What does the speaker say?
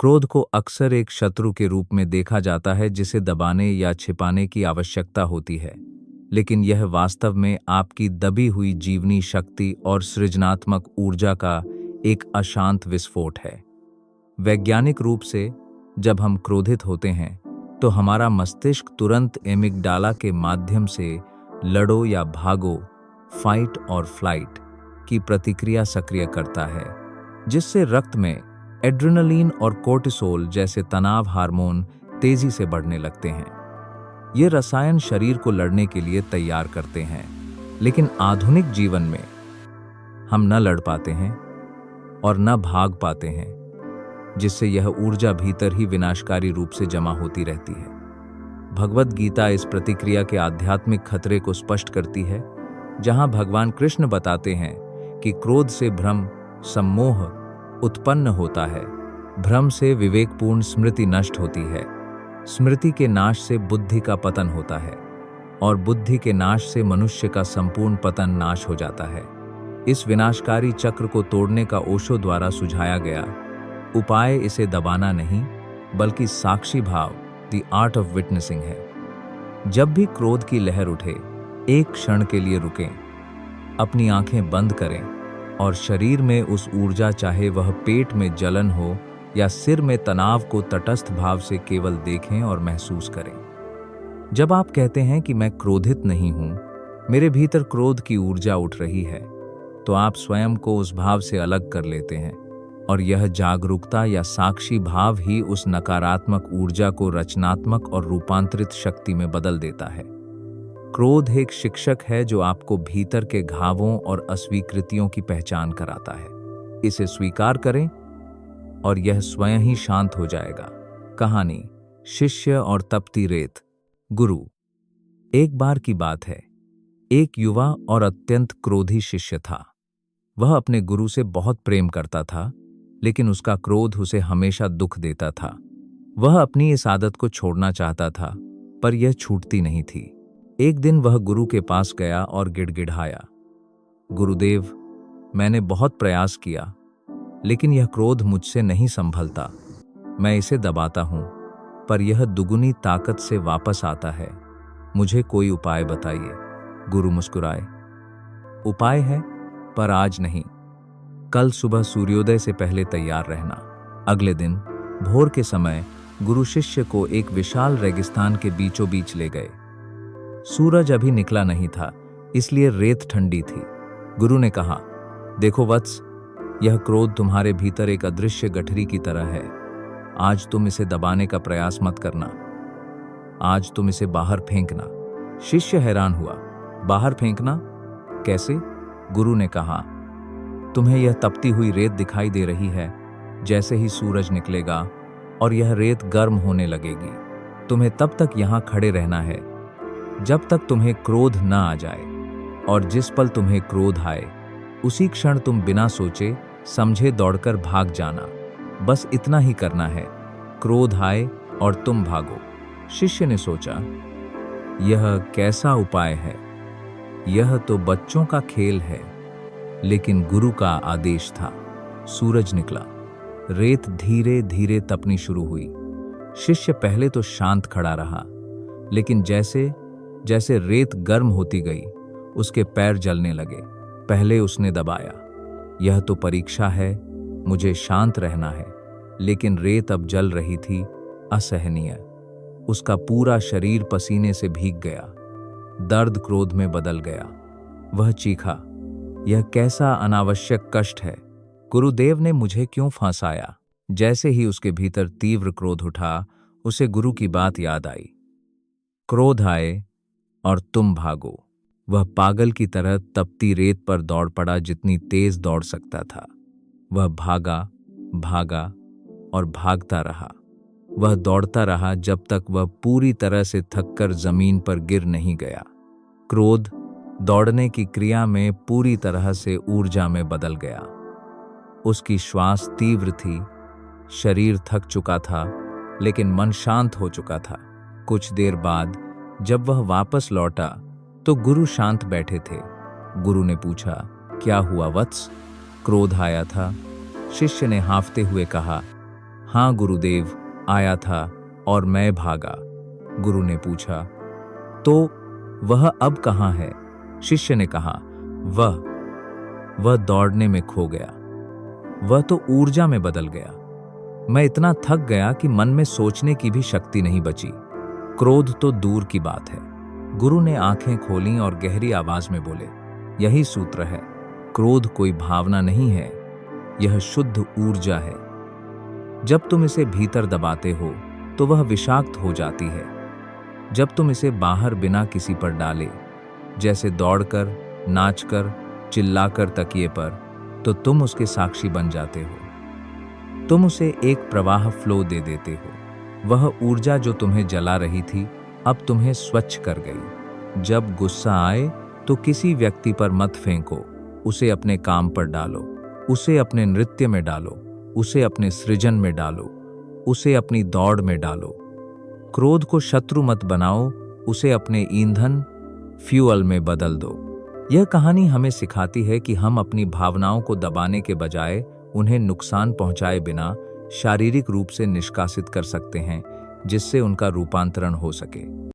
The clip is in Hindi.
क्रोध को अक्सर एक शत्रु के रूप में देखा जाता है जिसे दबाने या छिपाने की आवश्यकता होती है, लेकिन यह वास्तव में आपकी दबी हुई जीवनी शक्ति और सृजनात्मक ऊर्जा का एक अशांत विस्फोट है। वैज्ञानिक रूप से जब हम क्रोधित होते हैं तो हमारा मस्तिष्क तुरंत एमिगडाला के माध्यम से लड़ो या भागो, फाइट और फ्लाइट की प्रतिक्रिया सक्रिय करता है, जिससे रक्त में एड्रेनलिन और कोर्टिसोल जैसे तनाव हार्मोन तेजी से बढ़ने लगते हैं। ये रसायन शरीर को लड़ने के लिए तैयार करते हैं, लेकिन आधुनिक जीवन में हम न लड़ पाते हैं और न भाग पाते हैं, जिससे यह ऊर्जा भीतर ही विनाशकारी रूप से जमा होती रहती है। भगवद गीता इस प्रतिक्रिया के आध्यात्मिक खतरे को स्पष्ट करती है, जहां भगवान कृष्ण बताते हैं कि क्रोध से भ्रम, सम्मोह उत्पन्न होता है। भ्रम से विवेकपूर्ण स्मृति नष्ट होती है, स्मृति के नाश से बुद्धि का पतन होता है और बुद्धि के नाश से मनुष्य का संपूर्ण पतन नाश हो जाता है। इस विनाशकारी चक्र को तोड़ने का ओशो द्वारा सुझाया गया उपाय इसे दबाना नहीं, बल्कि साक्षी भाव, द आर्ट ऑफ विटनेसिंग है। जब भी क्रोध की लहर उठे, एक क्षण के लिए रुकें, अपनी आंखें बंद करें और शरीर में उस ऊर्जा, चाहे वह पेट में जलन हो या सिर में तनाव, को तटस्थ भाव से केवल देखें और महसूस करें। जब आप कहते हैं कि मैं क्रोधित नहीं हूं, मेरे भीतर क्रोध की ऊर्जा उठ रही है, तो आप स्वयं को उस भाव से अलग कर लेते हैं और यह जागरूकता या साक्षी भाव ही उस नकारात्मक ऊर्जा को रचनात्मक और रूपांतरित शक्ति में बदल देता है। क्रोध एक शिक्षक है जो आपको भीतर के घावों और अस्वीकृतियों की पहचान कराता है। इसे स्वीकार करें और यह स्वयं ही शांत हो जाएगा। कहानी, शिष्य और तपती रेत। गुरु। एक बार की बात है, एक युवा और अत्यंत क्रोधी शिष्य था। वह अपने गुरु से बहुत प्रेम करता था, लेकिन उसका क्रोध उसे हमेशा दुख देता था। वह अपनी इस आदत को छोड़ना चाहता था, पर यह छूटती नहीं थी। एक दिन वह गुरु के पास गया और गिड़गिड़ाया, गुरुदेव, मैंने बहुत प्रयास किया, लेकिन यह क्रोध मुझसे नहीं संभलता। मैं इसे दबाता हूं, पर यह दुगुनी ताकत से वापस आता है। मुझे कोई उपाय बताइए। गुरु मुस्कुराए, उपाय है, पर आज नहीं। कल सुबह सूर्योदय से पहले तैयार रहना। अगले दिन भोर के समय गुरु शिष्य को एक विशाल रेगिस्तान के बीचों बीच ले गए। सूरज अभी निकला नहीं था, इसलिए रेत ठंडी थी। गुरु ने कहा, देखो वत्स, यह क्रोध तुम्हारे भीतर एक अदृश्य गठरी की तरह है। आज तुम इसे दबाने का प्रयास मत करना। आज तुम इसे बाहर फेंकना। शिष्य हैरान हुआ, बाहर फेंकना? कैसे? गुरु ने कहा, तुम्हें यह तपती हुई रेत दिखाई दे रही है। जैसे ही सूरज निकलेगा और यह रेत गर्म होने लगेगी, तुम्हें तब तक यहां खड़े रहना है जब तक तुम्हें क्रोध न आ जाए, और जिस पल तुम्हें क्रोध आए, उसी क्षण तुम बिना सोचे समझे दौड़कर भाग जाना। बस इतना ही करना है। क्रोध आए और तुम भागो। शिष्य ने सोचा, यह कैसा उपाय है? यह तो बच्चों का खेल है, लेकिन गुरु का आदेश था। सूरज निकला, रेत धीरे धीरे तपनी शुरू हुई। शिष्य पहले तो शांत खड़ा रहा, लेकिन जैसे जैसे रेत गर्म होती गई, उसके पैर जलने लगे। पहले उसने दबाया, यह तो परीक्षा है, मुझे शांत रहना है। लेकिन रेत अब जल रही थी, असहनीय। उसका पूरा शरीर पसीने से भीग गया। दर्द क्रोध में बदल गया। वह चीखा, यह कैसा अनावश्यक कष्ट है? गुरुदेव ने मुझे क्यों फंसाया? जैसे ही उसके भीतर तीव्र क्रोध उठा, उसे गुरु की बात याद आई। क्रोध आए और तुम भागो। वह पागल की तरह तपती रेत पर दौड़ पड़ा, जितनी तेज दौड़ सकता था। वह भागा, भागा और भागता रहा। वह दौड़ता रहा जब तक वह पूरी तरह से थककर जमीन पर गिर नहीं गया। क्रोध दौड़ने की क्रिया में पूरी तरह से ऊर्जा में बदल गया। उसकी श्वास तीव्र थी, शरीर थक चुका था, लेकिन मन शांत हो चुका था। कुछ देर बाद जब वह वापस लौटा तो गुरु शांत बैठे थे। गुरु ने पूछा, क्या हुआ वत्स? क्रोध आया था? शिष्य ने हाँफते हुए कहा, हाँ गुरुदेव, आया था और मैं भागा। गुरु ने पूछा, तो वह अब कहाँ है? शिष्य ने कहा, वह दौड़ने में खो गया। वह तो ऊर्जा में बदल गया। मैं इतना थक गया कि मन में सोचने की भी शक्ति नहीं बची। क्रोध तो दूर की बात है। गुरु ने आंखें खोलीं और गहरी आवाज में बोले, यही सूत्र है। क्रोध कोई भावना नहीं है, यह शुद्ध ऊर्जा है। जब तुम इसे भीतर दबाते हो तो वह विषाक्त हो जाती है। जब तुम इसे बाहर बिना किसी पर डाले, जैसे दौड़कर, नाचकर, चिल्लाकर तकिए पर, तो तुम उसके साक्षी बन जाते हो। तुम उसे एक प्रवाह फ्लो दे देते हो। वह ऊर्जा जो तुम्हें जला रही थी, अब तुम्हें स्वच्छ कर गई। जब गुस्सा आए तो किसी व्यक्ति पर मत फेंको, उसे अपने काम पर डालो, उसे अपने नृत्य में डालो, उसे अपने सृजन में डालो, उसे अपनी दौड़ में डालो। क्रोध को शत्रु मत बनाओ, उसे अपने ईंधन, फ्यूअल में बदल दो। यह कहानी हमें सिखाती है कि हम अपनी भावनाओं को दबाने के बजाय उन्हें नुकसान पहुंचाए बिना शारीरिक रूप से निष्कासित कर सकते हैं, जिससे उनका रूपांतरण हो सके।